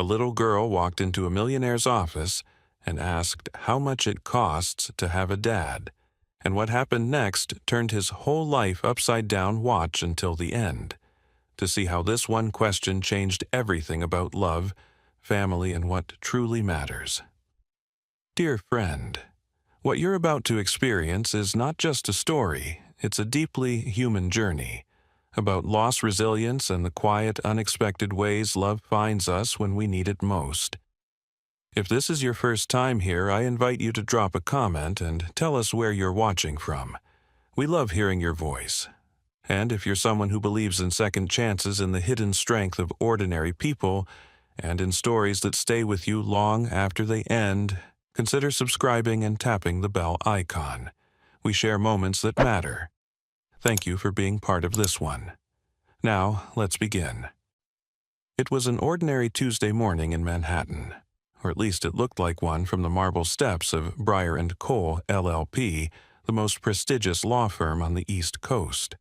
A little girl walked into a millionaire's office and asked how much it costs to have a dad, and what happened next turned his whole life upside down. Watch until the end to see how this one question changed everything about love, family, and what truly matters. Dear friend, what you're about to experience is not just a story, it's a deeply human journey about loss, resilience, and the quiet, unexpected ways love finds us when we need it most. If this is your first time here, I invite you to drop a comment and tell us where you're watching from. We love hearing your voice. And if you're someone who believes in second chances and the hidden strength of ordinary people, and in stories that stay with you long after they end, consider subscribing and tapping the bell icon. We share moments that matter. Thank you for being part of this one. Now, let's begin. It was an ordinary Tuesday morning in Manhattan, or at least it looked like one from the marble steps of Breyer & Cole, LLP, the most prestigious law firm on the East Coast.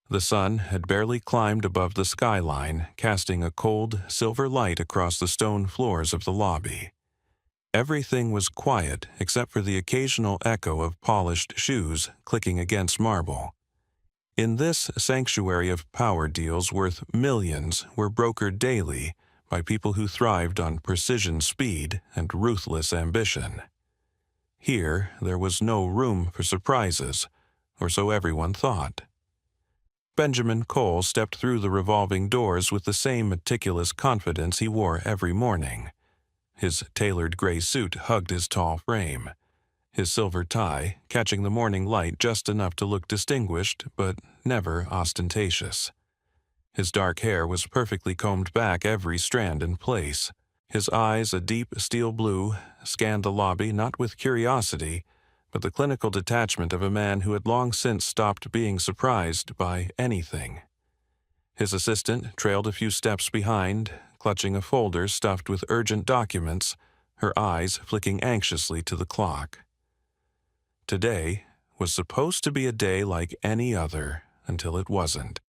The sun had barely climbed above the skyline, casting a cold, silver light across the stone floors of the lobby. Everything was quiet except for the occasional echo of polished shoes clicking against marble. In this sanctuary of power deals worth millions were brokered daily by people who thrived on precision speed and ruthless ambition. Here, there was no room for surprises, or so everyone thought. Benjamin Cole stepped through the revolving doors with the same meticulous confidence he wore every morning. His tailored gray suit hugged his tall frame, his silver tie catching the morning light just enough to look distinguished but never ostentatious. His dark hair was perfectly combed back, every strand in place. His eyes, a deep steel blue, scanned the lobby not with curiosity, but the clinical detachment of a man who had long since stopped being surprised by anything. His assistant trailed a few steps behind, clutching a folder stuffed with urgent documents, her eyes flicking anxiously to the clock. Today was supposed to be a day like any other until it wasn't.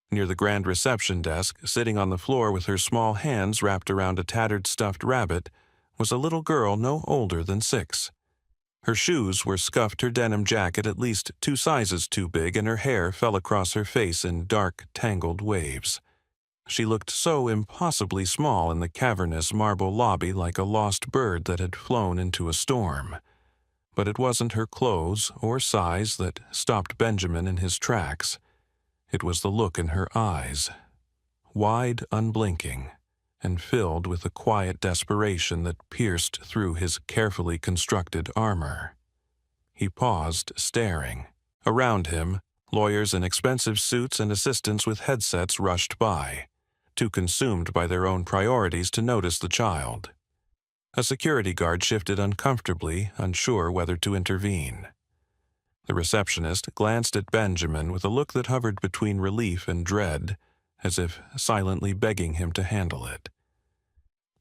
Near the grand reception desk, sitting on the floor with her small hands wrapped around a tattered stuffed rabbit, was a little girl no older than 6. Her shoes were scuffed, her denim jacket at least 2 sizes too big, and her hair fell across her face in dark, tangled waves. She looked so impossibly small in the cavernous marble lobby, like a lost bird that had flown into a storm. But it wasn't her clothes or size that stopped Benjamin in his tracks. It was the look in her eyes, wide, unblinking, and filled with a quiet desperation that pierced through his carefully constructed armor. He paused, staring. Around him, lawyers in expensive suits and assistants with headsets rushed by, too consumed by their own priorities to notice the child. A security guard shifted uncomfortably, unsure whether to intervene. The receptionist glanced at Benjamin with a look that hovered between relief and dread, as if silently begging him to handle it.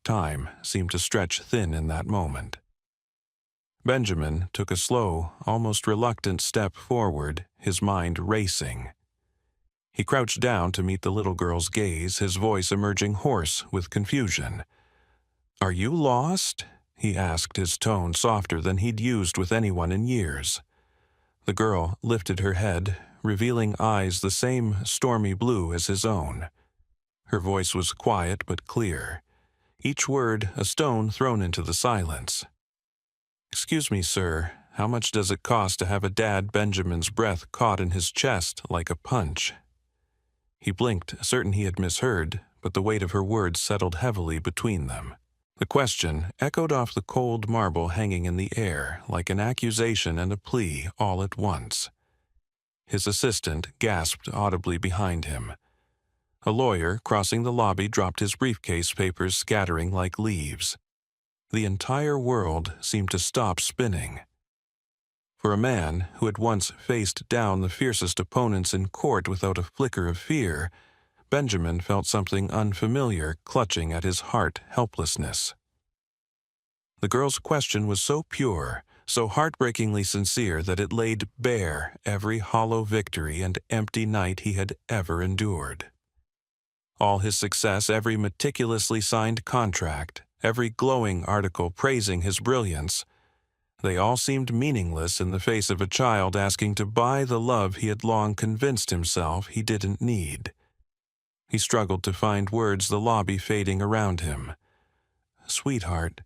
Time seemed to stretch thin in that moment. Benjamin took a slow, almost reluctant step forward, his mind racing. He crouched down to meet the little girl's gaze, his voice emerging hoarse with confusion. "Are you lost?" he asked, his tone softer than he'd used with anyone in years. The girl lifted her head, revealing eyes the same stormy blue as his own. Her voice was quiet but clear, each word a stone thrown into the silence. "Excuse me, sir, how much does it cost to have a dad?" Benjamin's breath caught in his chest like a punch. He blinked, certain he had misheard, but the weight of her words settled heavily between them. The question echoed off the cold marble hanging in the air, like an accusation and a plea all at once. His assistant gasped audibly behind him. A lawyer crossing the lobby dropped his briefcase, papers scattering like leaves. The entire world seemed to stop spinning. For a man who had once faced down the fiercest opponents in court without a flicker of fear, Benjamin felt something unfamiliar clutching at his heart, helplessness. The girl's question was so pure, so heartbreakingly sincere that it laid bare every hollow victory and empty night he had ever endured. All his success, every meticulously signed contract, every glowing article praising his brilliance, they all seemed meaningless in the face of a child asking to buy the love he had long convinced himself he didn't need. He struggled to find words, the lobby fading around him. "Sweetheart,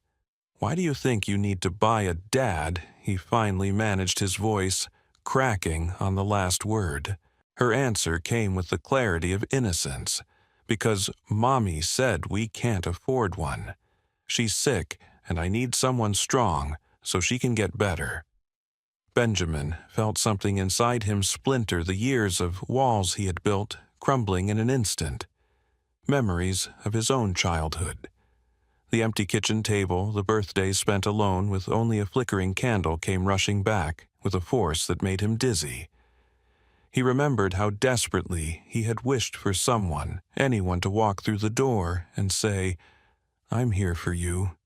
why do you think you need to buy a dad?" He finally managed, his voice cracking on the last word. Her answer came with the clarity of innocence. "Because Mommy said we can't afford one. She's sick, and I need someone strong so she can get better." Benjamin felt something inside him splinter, the years of walls he had built crumbling in an instant. Memories of his own childhood. The empty kitchen table, the birthdays spent alone with only a flickering candle, came rushing back with a force that made him dizzy. He remembered how desperately he had wished for someone, anyone, to walk through the door and say, "I'm here for you."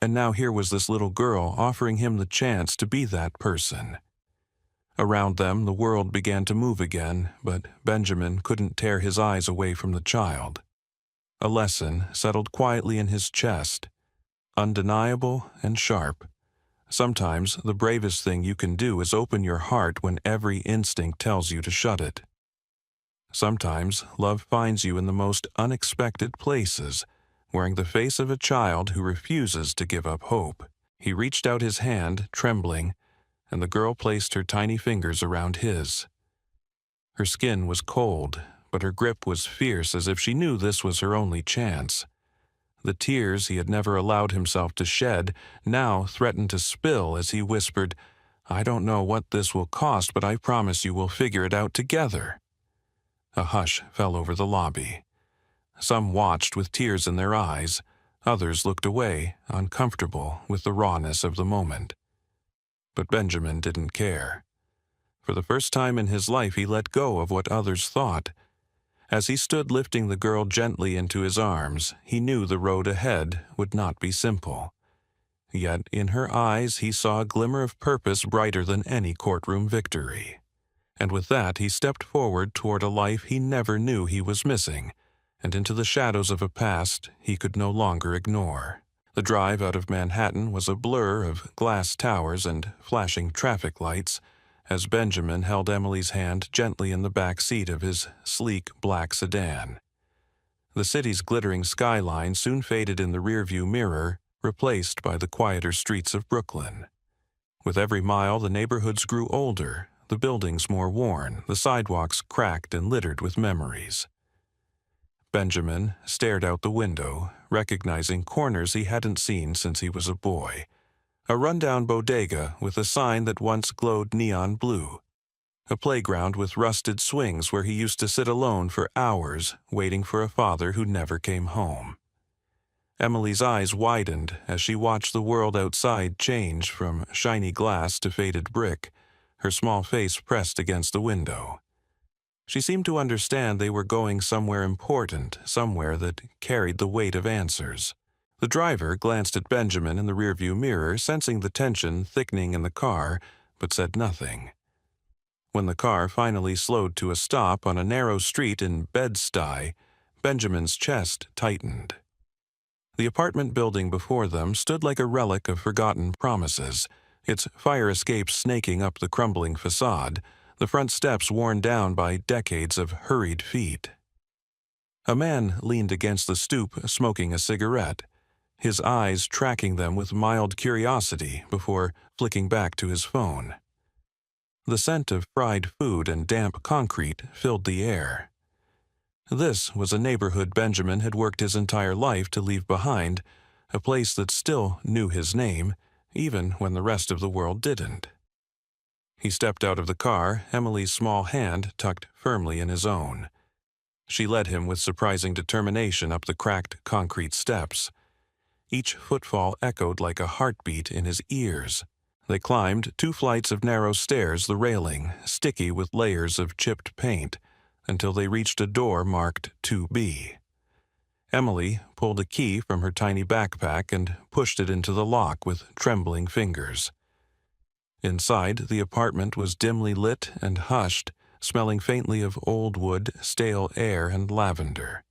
And now here was this little girl offering him the chance to be that person. Around them, the world began to move again, but Benjamin couldn't tear his eyes away from the child. A lesson settled quietly in his chest, undeniable and sharp. Sometimes the bravest thing you can do is open your heart when every instinct tells you to shut it. Sometimes love finds you in the most unexpected places, wearing the face of a child who refuses to give up hope. He reached out his hand, trembling, and the girl placed her tiny fingers around his. Her skin was cold, but her grip was fierce, as if she knew this was her only chance. The tears he had never allowed himself to shed now threatened to spill as he whispered, "I don't know what this will cost, but I promise you we'll figure it out together." A hush fell over the lobby. Some watched with tears in their eyes. Others looked away, uncomfortable with the rawness of the moment. But Benjamin didn't care. For the first time in his life, he let go of what others thought. As he stood lifting the girl gently into his arms, he knew the road ahead would not be simple. Yet in her eyes he saw a glimmer of purpose brighter than any courtroom victory. And with that he stepped forward toward a life he never knew he was missing, and into the shadows of a past he could no longer ignore. The drive out of Manhattan was a blur of glass towers and flashing traffic lights, as Benjamin held Emily's hand gently in the back seat of his sleek black sedan. The city's glittering skyline soon faded in the rearview mirror, replaced by the quieter streets of Brooklyn. With every mile, the neighborhoods grew older, the buildings more worn, the sidewalks cracked and littered with memories. Benjamin stared out the window, recognizing corners he hadn't seen since he was a boy. A rundown bodega with a sign that once glowed neon blue. A playground with rusted swings where he used to sit alone for hours, waiting for a father who never came home. Emily's eyes widened as she watched the world outside change from shiny glass to faded brick, her small face pressed against the window. She seemed to understand they were going somewhere important, somewhere that carried the weight of answers. The driver glanced at Benjamin in the rearview mirror, sensing the tension thickening in the car, but said nothing. When the car finally slowed to a stop on a narrow street in Bed-Stuy, Benjamin's chest tightened. The apartment building before them stood like a relic of forgotten promises, its fire escape snaking up the crumbling facade, the front steps worn down by decades of hurried feet. A man leaned against the stoop, smoking a cigarette, his eyes tracking them with mild curiosity before flicking back to his phone. The scent of fried food and damp concrete filled the air. This was a neighborhood Benjamin had worked his entire life to leave behind, a place that still knew his name, even when the rest of the world didn't. He stepped out of the car, Emily's small hand tucked firmly in his own. She led him with surprising determination up the cracked concrete steps. Each footfall echoed like a heartbeat in his ears. They climbed 2 flights of narrow stairs, the railing sticky with layers of chipped paint, until they reached a door marked 2B. Emily pulled a key from her tiny backpack and pushed it into the lock with trembling fingers. Inside, the apartment was dimly lit and hushed, smelling faintly of old wood, stale air, and lavender.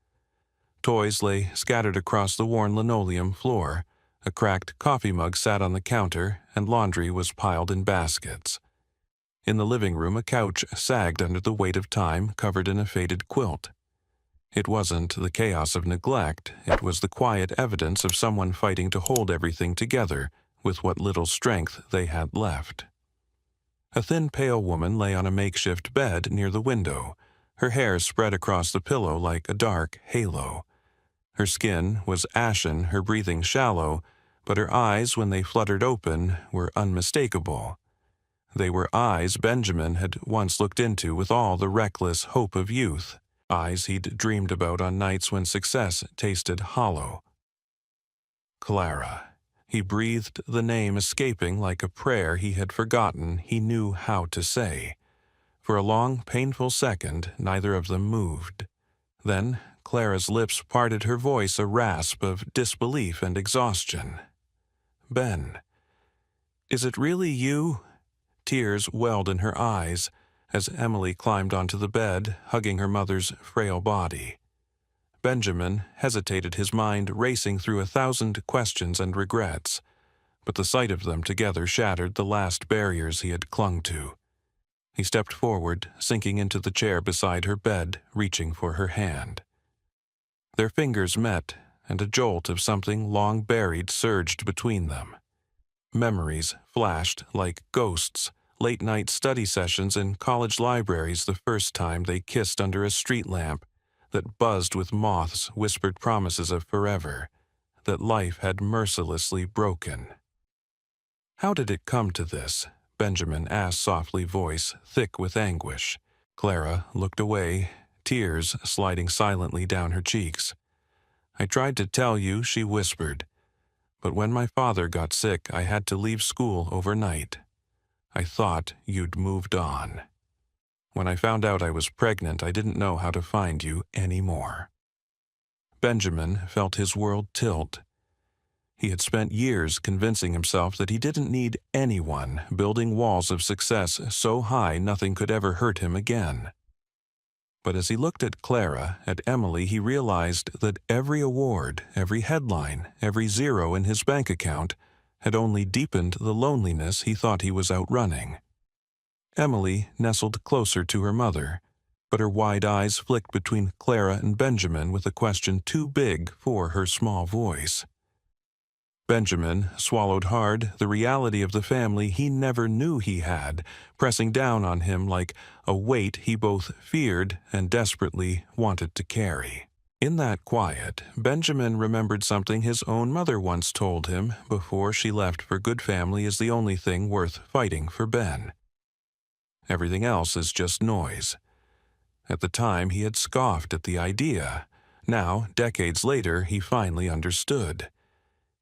Toys lay scattered across the worn linoleum floor, a cracked coffee mug sat on the counter, and laundry was piled in baskets. In the living room, a couch sagged under the weight of time, covered in a faded quilt. It wasn't the chaos of neglect, it was the quiet evidence of someone fighting to hold everything together with what little strength they had left. A thin, pale woman lay on a makeshift bed near the window, her hair spread across the pillow like a dark halo. Her skin was ashen, her breathing shallow, but her eyes, when they fluttered open, were unmistakable. They were eyes Benjamin had once looked into with all the reckless hope of youth, eyes he'd dreamed about on nights when success tasted hollow. Clara. He breathed the name escaping like a prayer he had forgotten he knew how to say. For a long, painful second, neither of them moved. Then Clara's lips parted, her voice a rasp of disbelief and exhaustion. "Ben, is it really you?" Tears welled in her eyes as Emily climbed onto the bed, hugging her mother's frail body. Benjamin hesitated, his mind racing through 1,000 questions and regrets, but the sight of them together shattered the last barriers he had clung to. He stepped forward, sinking into the chair beside her bed, reaching for her hand. Their fingers met, and a jolt of something long buried surged between them. Memories flashed like ghosts, late-night study sessions in college libraries, the first time they kissed under a street lamp that buzzed with moths, whispered promises of forever, that life had mercilessly broken. "How did it come to this?" Benjamin asked, softly, voice thick with anguish. Clara looked away, tears sliding silently down her cheeks. "I tried to tell you," she whispered, "but when my father got sick, I had to leave school overnight. I thought you'd moved on. When I found out I was pregnant, I didn't know how to find you anymore." Benjamin felt his world tilt. He had spent years convincing himself that he didn't need anyone, building walls of success so high nothing could ever hurt him again. But as he looked at Clara, at Emily, he realized that every award, every headline, every zero in his bank account had only deepened the loneliness he thought he was outrunning. Emily nestled closer to her mother, but her wide eyes flicked between Clara and Benjamin with a question too big for her small voice. Benjamin swallowed hard, the reality of the family he never knew he had, pressing down on him like a weight he both feared and desperately wanted to carry. In that quiet, Benjamin remembered something his own mother once told him before she left for good family is the only thing worth fighting for Ben. Everything else is just noise. At the time, he had scoffed at the idea. Now, decades later, he finally understood.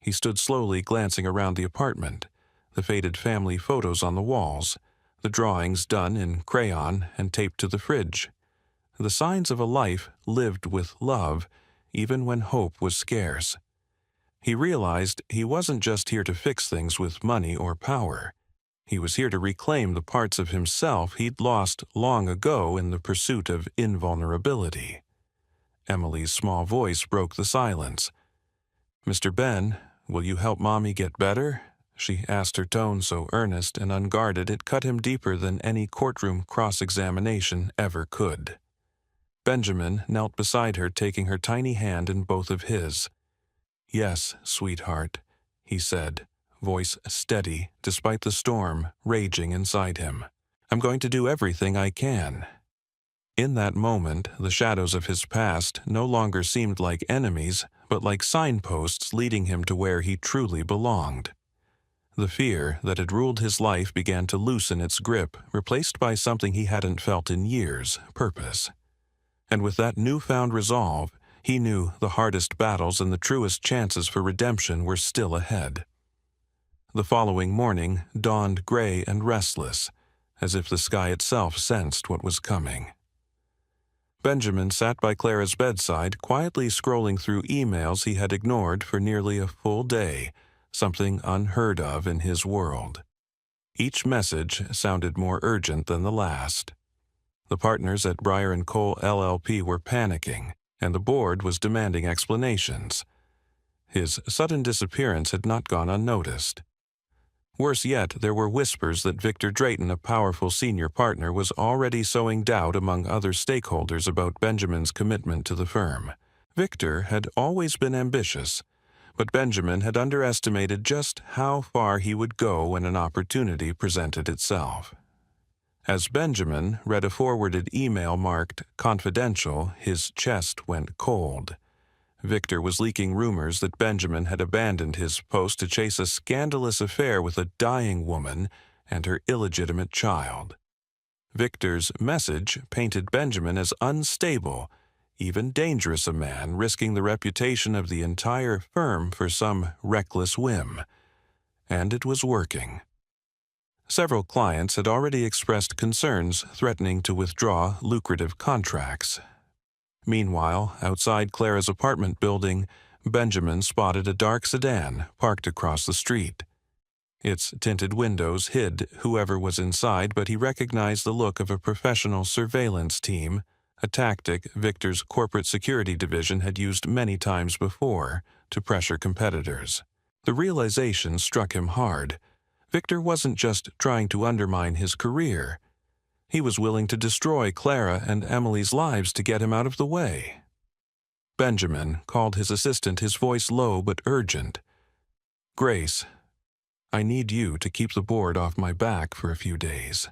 He stood slowly glancing around the apartment, the faded family photos on the walls, the drawings done in crayon and taped to the fridge, the signs of a life lived with love, even when hope was scarce. He realized he wasn't just here to fix things with money or power. He was here to reclaim the parts of himself he'd lost long ago in the pursuit of invulnerability. Emily's small voice broke the silence. "Mr. Ben, will you help Mommy get better?" she asked, her tone so earnest and unguarded it cut him deeper than any courtroom cross-examination ever could. Benjamin knelt beside her, taking her tiny hand in both of his. "Yes, sweetheart," he said, voice steady despite the storm raging inside him. "I'm going to do everything I can." In that moment, the shadows of his past no longer seemed like enemies, but like signposts leading him to where he truly belonged. The fear that had ruled his life began to loosen its grip, replaced by something he hadn't felt in years, purpose. And with that newfound resolve, he knew the hardest battles and the truest chances for redemption were still ahead. The following morning dawned gray and restless, as if the sky itself sensed what was coming. Benjamin sat by Clara's bedside, quietly scrolling through emails he had ignored for nearly a full day, something unheard of in his world. Each message sounded more urgent than the last. The partners at Breyer & Cole LLP were panicking, and the board was demanding explanations. His sudden disappearance had not gone unnoticed. Worse yet, there were whispers that Victor Drayton, a powerful senior partner, was already sowing doubt among other stakeholders about Benjamin's commitment to the firm. Victor had always been ambitious, but Benjamin had underestimated just how far he would go when an opportunity presented itself. As Benjamin read a forwarded email marked "confidential," his chest went cold. Victor was leaking rumors that Benjamin had abandoned his post to chase a scandalous affair with a dying woman and her illegitimate child. Victor's message painted Benjamin as unstable, even dangerous a man risking the reputation of the entire firm for some reckless whim. And it was working. Several clients had already expressed concerns threatening to withdraw lucrative contracts. Meanwhile, outside Clara's apartment building, Benjamin spotted a dark sedan parked across the street. Its tinted windows hid whoever was inside, but he recognized the look of a professional surveillance team, a tactic Victor's corporate security division had used many times before to pressure competitors. The realization struck him hard. Victor wasn't just trying to undermine his career. He was willing to destroy Clara and Emily's lives to get him out of the way. Benjamin called his assistant, his voice low but urgent. "Grace, I need you to keep the board off my back for a few days.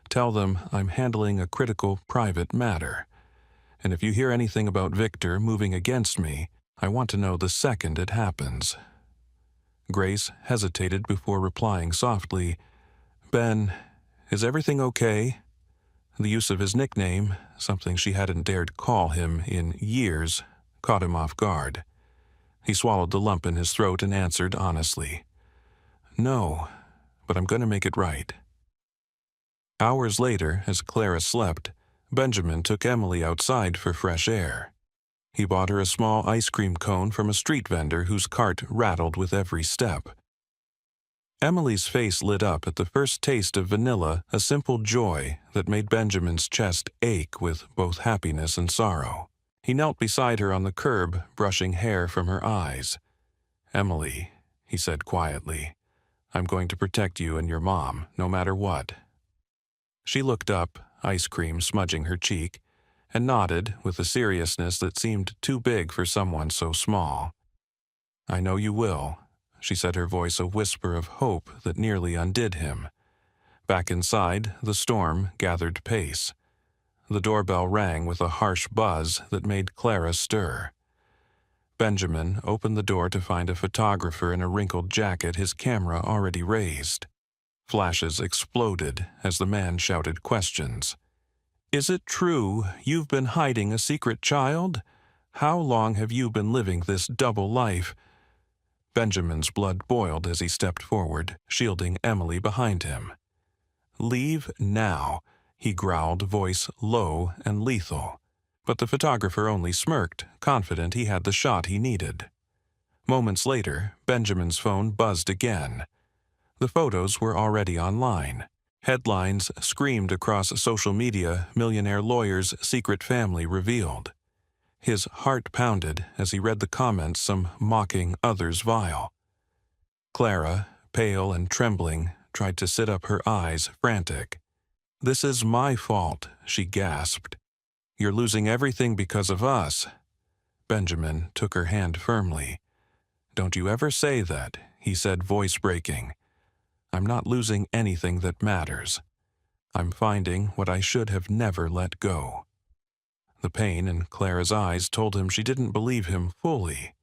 Tell them I'm handling a critical private matter. And if you hear anything about Victor moving against me, I want to know the second it happens." Grace hesitated before replying softly, "Ben, is everything okay?" The use of his nickname, something she hadn't dared call him in years, caught him off guard. He swallowed the lump in his throat and answered honestly, "No, but I'm going to make it right." Hours later, as Clara slept, Benjamin took Emily outside for fresh air. He bought her a small ice cream cone from a street vendor whose cart rattled with every step. Emily's face lit up at the first taste of vanilla, a simple joy that made Benjamin's chest ache with both happiness and sorrow. He knelt beside her on the curb, brushing hair from her eyes. "Emily," he said quietly, "I'm going to protect you and your mom, no matter what." She looked up, ice cream smudging her cheek, and nodded with a seriousness that seemed too big for someone so small. "I know you will," she said, her voice a whisper of hope that nearly undid him. Back inside, the storm gathered pace. The doorbell rang with a harsh buzz that made Clara stir. Benjamin opened the door to find a photographer in a wrinkled jacket, his camera already raised. Flashes exploded as the man shouted questions. "Is it true you've been hiding a secret child? How long have you been living this double life?" Benjamin's blood boiled as he stepped forward, shielding Emily behind him. "Leave now," he growled, voice low and lethal. But the photographer only smirked, confident he had the shot he needed. Moments later, Benjamin's phone buzzed again. The photos were already online. Headlines screamed across social media, "Millionaire lawyer's secret family revealed." His heart pounded as he read the comments, some mocking, others vile. Clara, pale and trembling, tried to sit up, her eyes frantic. "This is my fault," she gasped. "You're losing everything because of us." Benjamin took her hand firmly. "Don't you ever say that," he said, voice breaking. "I'm not losing anything that matters. I'm finding what I should have never let go." The pain in Clara's eyes told him she didn't believe him fully.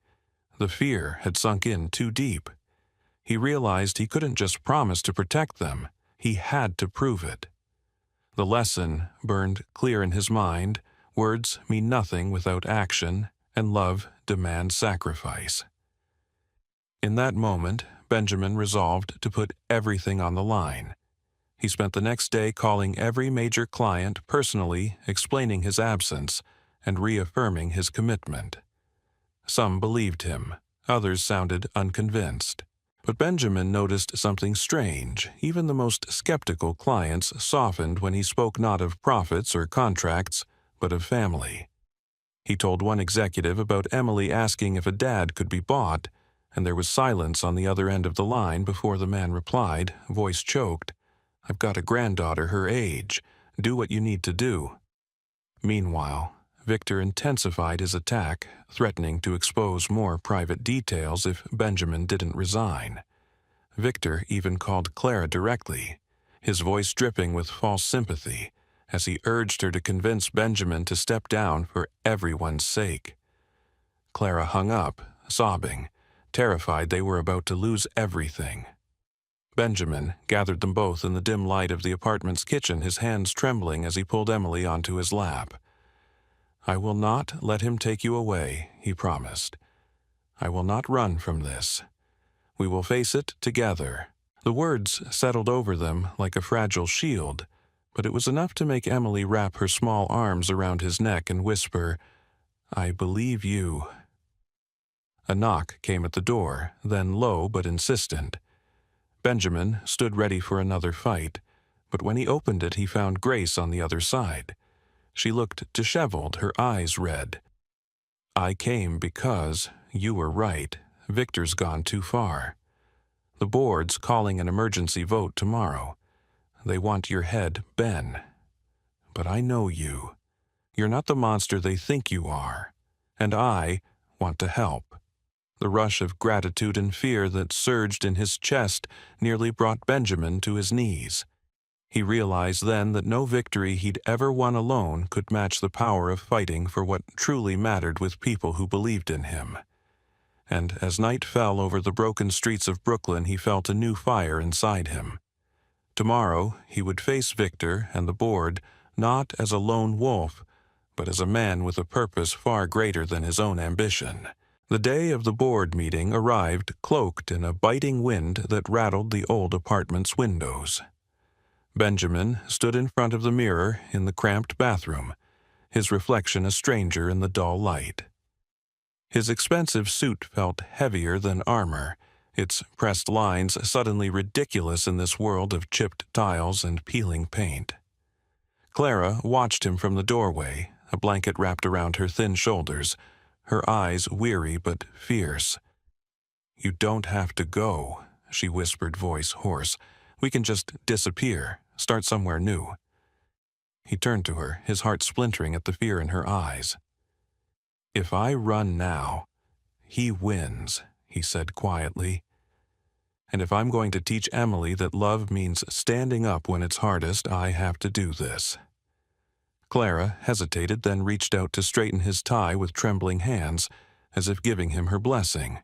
The fear had sunk in too deep. He realized he couldn't just promise to protect them. He had to prove it. The lesson burned clear in his mind: words mean nothing without action, and love demands sacrifice. In that moment, Benjamin resolved to put everything on the line. He spent the next day calling every major client personally, explaining his absence and reaffirming his commitment. Some believed him, others sounded unconvinced. But Benjamin noticed something strange. Even the most skeptical clients softened when he spoke not of profits or contracts, but of family. He told one executive about Emily asking if a dad could be bought, and there was silence on the other end of the line before the man replied, voice choked, "I've got a granddaughter her age. Do what you need to do." Meanwhile, Victor intensified his attack, threatening to expose more private details if Benjamin didn't resign. Victor even called Clara directly, his voice dripping with false sympathy, as he urged her to convince Benjamin to step down for everyone's sake. Clara hung up, sobbing, terrified they were about to lose everything. Benjamin gathered them both in the dim light of the apartment's kitchen, his hands trembling as he pulled Emily onto his lap. "I will not let him take you away," he promised. "I will not run from this. We will face it together." The words settled over them like a fragile shield, but it was enough to make Emily wrap her small arms around his neck and whisper, "I believe you." A knock came at the door, then low but insistent. Benjamin stood ready for another fight, but when he opened it he found Grace on the other side. She looked disheveled, her eyes red. "I came because you were right. Victor's gone too far. The board's calling an emergency vote tomorrow. They want your head, Ben. But I know you. You're not the monster they think you are. And I want to help." The rush of gratitude and fear that surged in his chest nearly brought Benjamin to his knees. He realized then that no victory he'd ever won alone could match the power of fighting for what truly mattered with people who believed in him. And as night fell over the broken streets of Brooklyn, he felt a new fire inside him. Tomorrow he would face Victor and the board not as a lone wolf, but as a man with a purpose far greater than his own ambition. The day of the board meeting arrived cloaked in a biting wind that rattled the old apartment's windows. Benjamin stood in front of the mirror in the cramped bathroom, his reflection a stranger in the dull light. His expensive suit felt heavier than armor, its pressed lines suddenly ridiculous in this world of chipped tiles and peeling paint. Clara watched him from the doorway, a blanket wrapped around her thin shoulders, her eyes weary but fierce. "You don't have to go," she whispered, voice hoarse. "We can just disappear, start somewhere new." He turned to her, his heart splintering at the fear in her eyes. "If I run now, he wins," he said quietly. "And if I'm going to teach Emily that love means standing up when it's hardest, I have to do this." Clara hesitated, then reached out to straighten his tie with trembling hands, as if giving him her blessing.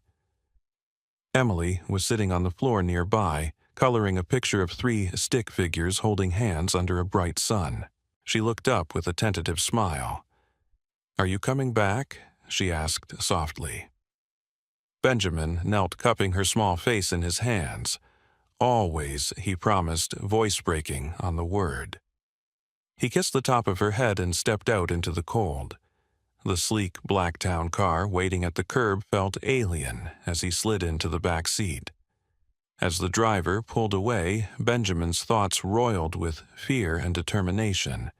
Emily was sitting on the floor nearby, coloring a picture of 3 stick figures holding hands under a bright sun. She looked up with a tentative smile. "Are you coming back?" she asked softly. Benjamin knelt, cupping her small face in his hands. "Always," he promised, voice breaking on the word. He kissed the top of her head and stepped out into the cold. The sleek Blacktown car waiting at the curb felt alien as he slid into the back seat. As the driver pulled away, Benjamin's thoughts roiled with fear and determination.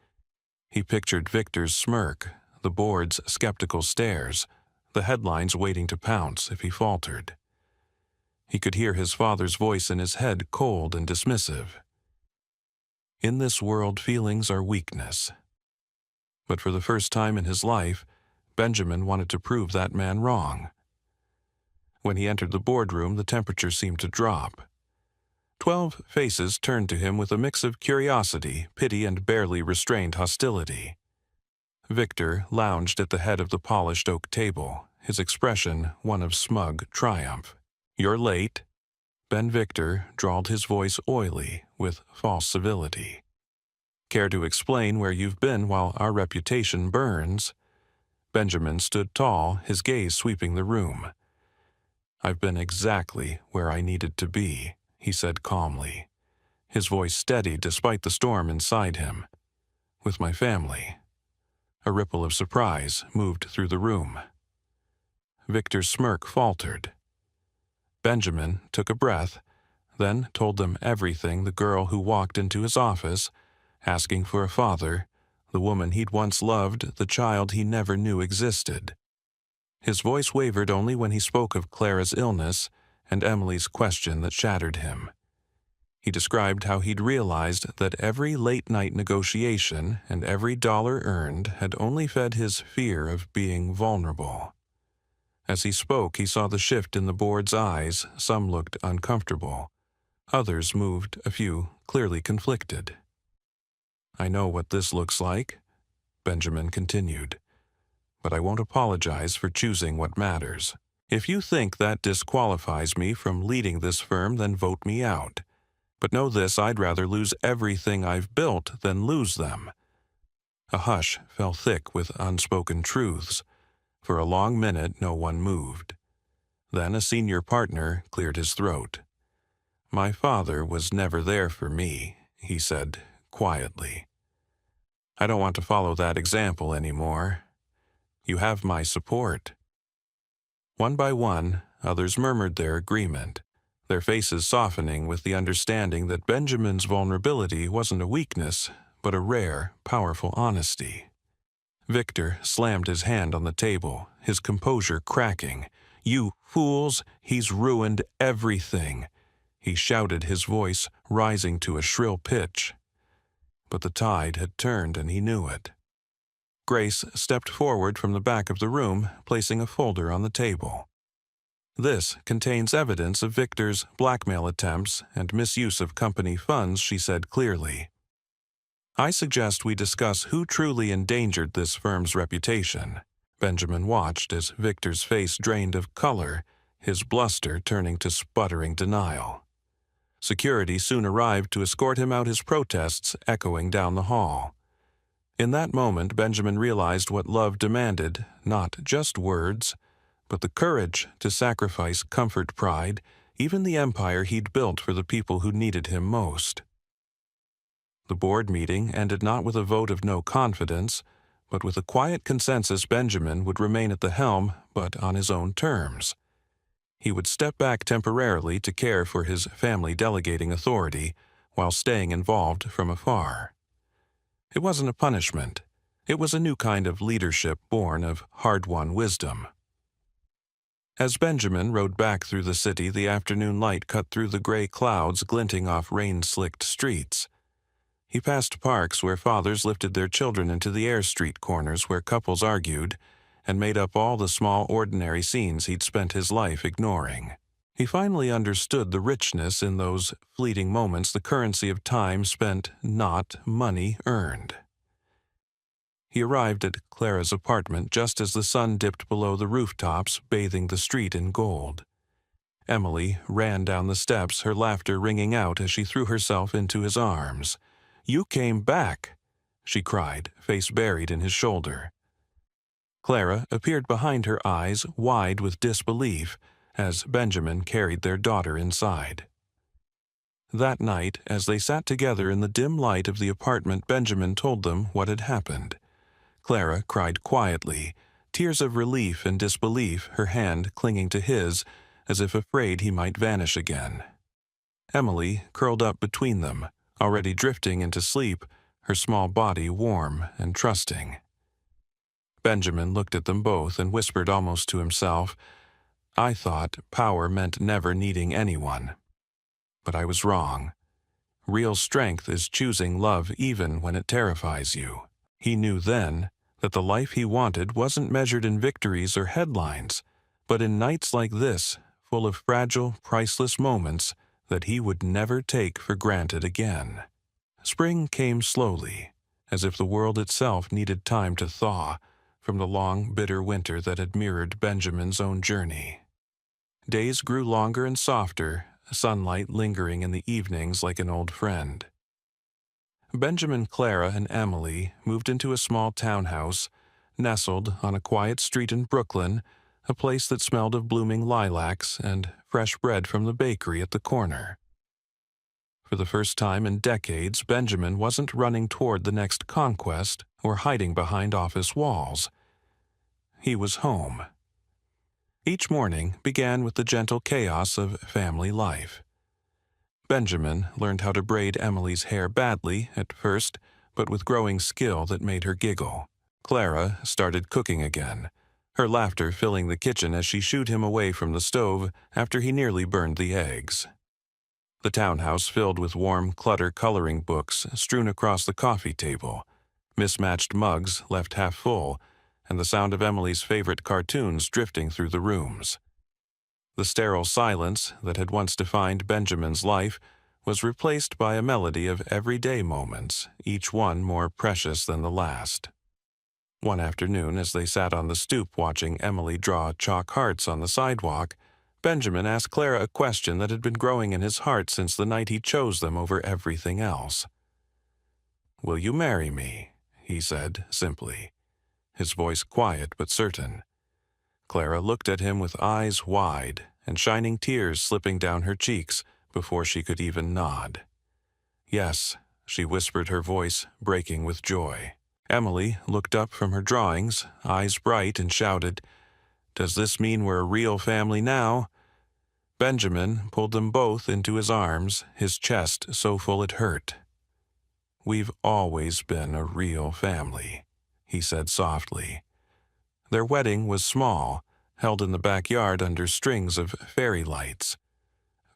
He pictured Victor's smirk, the board's skeptical stares, the headlines waiting to pounce if he faltered. He could hear his father's voice in his head, cold and dismissive. "In this world, feelings are weakness." But for the first time in his life, Benjamin wanted to prove that man wrong. When he entered the boardroom, the temperature seemed to drop. 12 faces turned to him with a mix of curiosity, pity, and barely restrained hostility. Victor lounged at the head of the polished oak table, his expression one of smug triumph. "You're late." Ben Victor drawled, his voice oily with false civility. "Care to explain where you've been while our reputation burns?" Benjamin stood tall, his gaze sweeping the room. "I've been exactly where I needed to be," he said calmly, his voice steady despite the storm inside him. "With my family." A ripple of surprise moved through the room. Victor's smirk faltered. Benjamin took a breath, then told them everything: the girl who walked into his office, asking for a father, the woman he'd once loved, the child he never knew existed. His voice wavered only when he spoke of Clara's illness and Emily's question that shattered him. He described how he'd realized that every late-night negotiation and every dollar earned had only fed his fear of being vulnerable. As he spoke, he saw the shift in the board's eyes. Some looked uncomfortable. Others moved, a few clearly conflicted. "I know what this looks like," Benjamin continued, "but I won't apologize for choosing what matters. If you think that disqualifies me from leading this firm, then vote me out. But know this: I'd rather lose everything I've built than lose them." A hush fell thick with unspoken truths. For a long minute, no one moved. Then a senior partner cleared his throat. "My father was never there for me," he said quietly. "I don't want to follow that example anymore. You have my support." One by one, others murmured their agreement, their faces softening with the understanding that Benjamin's vulnerability wasn't a weakness, but a rare, powerful honesty. Victor slammed his hand on the table, his composure cracking. "You fools, he's ruined everything," he shouted, his voice rising to a shrill pitch. But the tide had turned, and he knew it. Grace stepped forward from the back of the room, placing a folder on the table. "This contains evidence of Victor's blackmail attempts and misuse of company funds," she said clearly. "I suggest we discuss who truly endangered this firm's reputation." Benjamin watched as Victor's face drained of color, his bluster turning to sputtering denial. Security soon arrived to escort him out, his protests echoing down the hall. In that moment, Benjamin realized what love demanded: not just words, but the courage to sacrifice comfort, pride, even the empire he'd built for the people who needed him most. The board meeting ended not with a vote of no confidence, but with a quiet consensus. Benjamin would remain at the helm, but on his own terms. He would step back temporarily to care for his family, delegating authority, while staying involved from afar. It wasn't a punishment. It was a new kind of leadership born of hard-won wisdom. As Benjamin rode back through the city, the afternoon light cut through the gray clouds glinting off rain-slicked streets. He passed parks where fathers lifted their children into the air, street corners where couples argued, and made up all the small, ordinary scenes he'd spent his life ignoring. He finally understood the richness in those fleeting moments, the currency of time spent, not money earned. He arrived at Clara's apartment just as the sun dipped below the rooftops, bathing the street in gold. Emily ran down the steps, her laughter ringing out as she threw herself into his arms. "You came back," she cried, face buried in his shoulder. Clara appeared behind her, eyes wide with disbelief, as Benjamin carried their daughter inside. That night, as they sat together in the dim light of the apartment, Benjamin told them what had happened. Clara cried quietly, tears of relief and disbelief, her hand clinging to his, as if afraid he might vanish again. Emily curled up between them, already drifting into sleep, her small body warm and trusting. Benjamin looked at them both and whispered almost to himself, "I thought power meant never needing anyone. But I was wrong. Real strength is choosing love even when it terrifies you." He knew then that the life he wanted wasn't measured in victories or headlines, but in nights like this, full of fragile, priceless moments that he would never take for granted again. Spring came slowly, as if the world itself needed time to thaw from the long, bitter winter that had mirrored Benjamin's own journey. Days grew longer and softer, sunlight lingering in the evenings like an old friend. Benjamin, Clara, and Emily moved into a small townhouse, nestled on a quiet street in Brooklyn, a place that smelled of blooming lilacs and fresh bread from the bakery at the corner. For the first time in decades, Benjamin wasn't running toward the next conquest or hiding behind office walls. He was home. Each morning began with the gentle chaos of family life. Benjamin learned how to braid Emily's hair badly at first, but with growing skill that made her giggle. Clara started cooking again, her laughter filling the kitchen as she shooed him away from the stove after he nearly burned the eggs. The townhouse filled with warm clutter coloring books strewn across the coffee table, mismatched mugs left half full, and the sound of Emily's favorite cartoons drifting through the rooms. The sterile silence that had once defined Benjamin's life was replaced by a melody of everyday moments, each one more precious than the last. One afternoon, as they sat on the stoop watching Emily draw chalk hearts on the sidewalk, Benjamin asked Clara a question that had been growing in his heart since the night he chose them over everything else. "Will you marry me?" he said simply, his voice quiet but certain. Clara looked at him with eyes wide and shining tears slipping down her cheeks before she could even nod. "Yes," she whispered, her voice breaking with joy. Emily looked up from her drawings, eyes bright, and shouted, "Does this mean we're a real family now?" Benjamin pulled them both into his arms, his chest so full it hurt. "We've always been a real family," he said softly. Their wedding was small, held in the backyard under strings of fairy lights.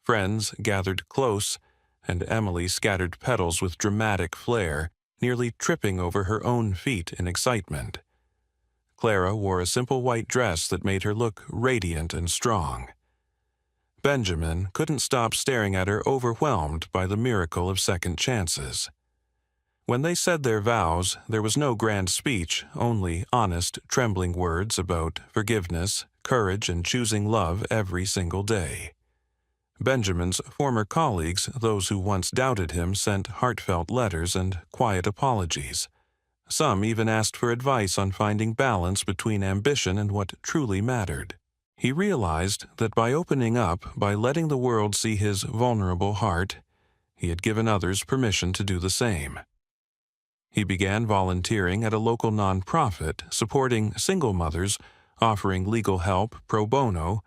Friends gathered close, and Emily scattered petals with dramatic flair, nearly tripping over her own feet in excitement. Clara wore a simple white dress that made her look radiant and strong. Benjamin couldn't stop staring at her, overwhelmed by the miracle of second chances. When they said their vows, there was no grand speech, only honest, trembling words about forgiveness, courage, and choosing love every single day. Benjamin's former colleagues, those who once doubted him, sent heartfelt letters and quiet apologies. Some even asked for advice on finding balance between ambition and what truly mattered. He realized that by opening up, by letting the world see his vulnerable heart, he had given others permission to do the same. He began volunteering at a local nonprofit, supporting single mothers, offering legal help pro bono,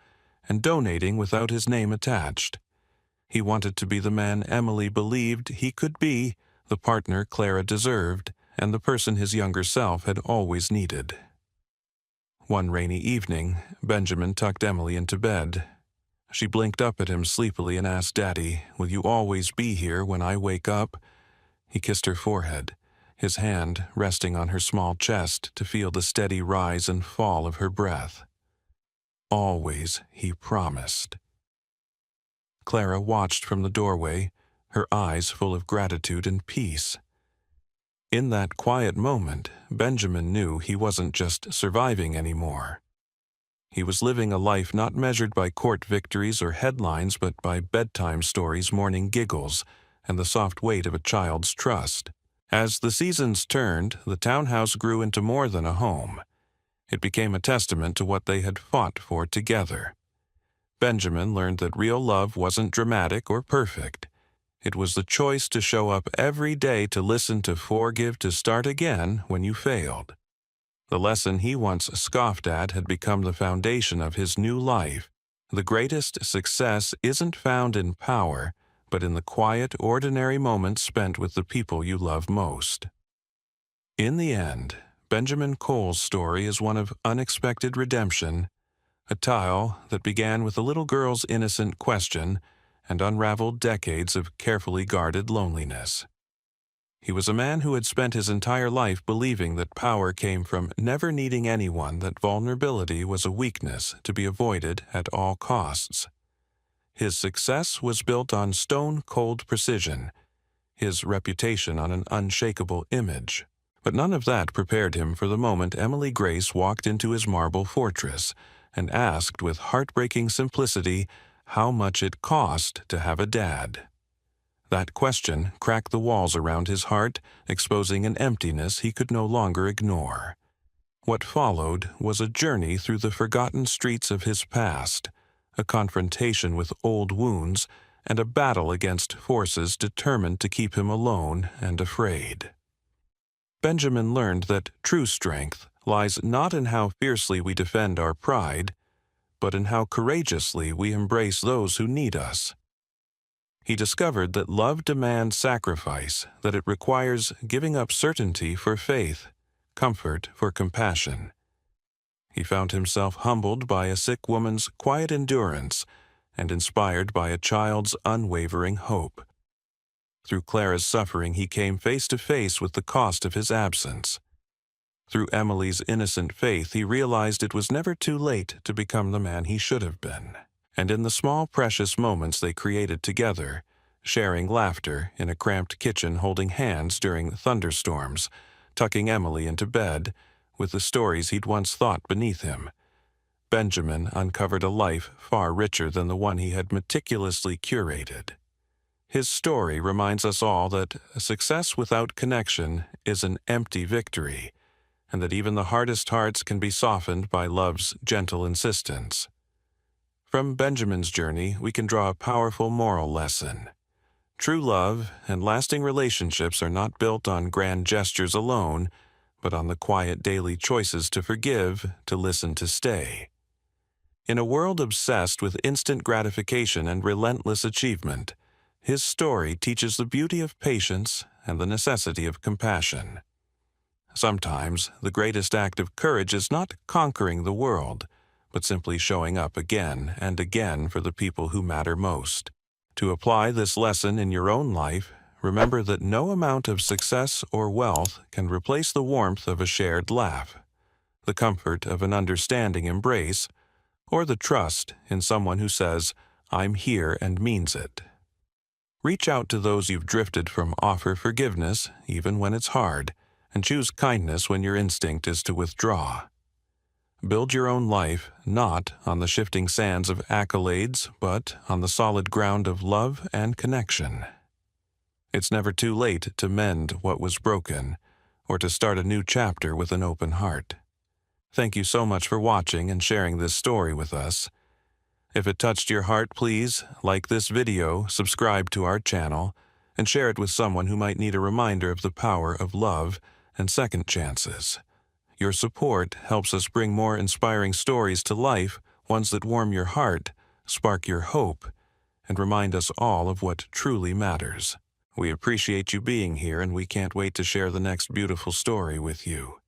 and donating without his name attached. He wanted to be the man Emily believed he could be, the partner Clara deserved, and the person his younger self had always needed. One rainy evening, Benjamin tucked Emily into bed. She blinked up at him sleepily and asked, "Daddy, will you always be here when I wake up?" He kissed her forehead, his hand resting on her small chest to feel the steady rise and fall of her breath. "Always," he promised. Clara watched from the doorway, her eyes full of gratitude and peace. In that quiet moment, Benjamin knew he wasn't just surviving anymore. He was living a life not measured by court victories or headlines, but by bedtime stories, morning giggles, and the soft weight of a child's trust. As the seasons turned, the townhouse grew into more than a home. It became a testament to what they had fought for together. Benjamin learned that real love wasn't dramatic or perfect. It was the choice to show up every day, to listen, to forgive, to start again when you failed. The lesson he once scoffed at had become the foundation of his new life. The greatest success isn't found in power, but in the quiet, ordinary moments spent with the people you love most. In the end, Benjamin Cole's story is one of unexpected redemption, a tale that began with a little girl's innocent question and unraveled decades of carefully guarded loneliness. He was a man who had spent his entire life believing that power came from never needing anyone, that vulnerability was a weakness to be avoided at all costs. His success was built on stone-cold precision, his reputation on an unshakable image. But none of that prepared him for the moment Emily Grace walked into his marble fortress and asked with heartbreaking simplicity how much it cost to have a dad. That question cracked the walls around his heart, exposing an emptiness he could no longer ignore. What followed was a journey through the forgotten streets of his past, a confrontation with old wounds, and a battle against forces determined to keep him alone and afraid. Benjamin learned that true strength lies not in how fiercely we defend our pride, but in how courageously we embrace those who need us. He discovered that love demands sacrifice, that it requires giving up certainty for faith, comfort for compassion. He found himself humbled by a sick woman's quiet endurance and inspired by a child's unwavering hope. Through Clara's suffering, he came face to face with the cost of his absence. Through Emily's innocent faith, he realized it was never too late to become the man he should have been. And in the small, precious moments they created together, sharing laughter in a cramped kitchen, holding hands during thunderstorms, tucking Emily into bed with the stories he'd once thought beneath him, Benjamin uncovered a life far richer than the one he had meticulously curated. His story reminds us all that success without connection is an empty victory, and that even the hardest hearts can be softened by love's gentle insistence. From Benjamin's journey, we can draw a powerful moral lesson. True love and lasting relationships are not built on grand gestures alone, but on the quiet daily choices to forgive, to listen, to stay. In a world obsessed with instant gratification and relentless achievement, his story teaches the beauty of patience and the necessity of compassion. Sometimes, the greatest act of courage is not conquering the world, but simply showing up again and again for the people who matter most. To apply this lesson in your own life, remember that no amount of success or wealth can replace the warmth of a shared laugh, the comfort of an understanding embrace, or the trust in someone who says, "I'm here," and means it. Reach out to those you've drifted from, offer forgiveness, even when it's hard, and choose kindness when your instinct is to withdraw. Build your own life not on the shifting sands of accolades, but on the solid ground of love and connection. It's never too late to mend what was broken, or to start a new chapter with an open heart. Thank you so much for watching and sharing this story with us. If it touched your heart, please like this video, subscribe to our channel, and share it with someone who might need a reminder of the power of love and second chances. Your support helps us bring more inspiring stories to life, ones that warm your heart, spark your hope, and remind us all of what truly matters. We appreciate you being here, and we can't wait to share the next beautiful story with you.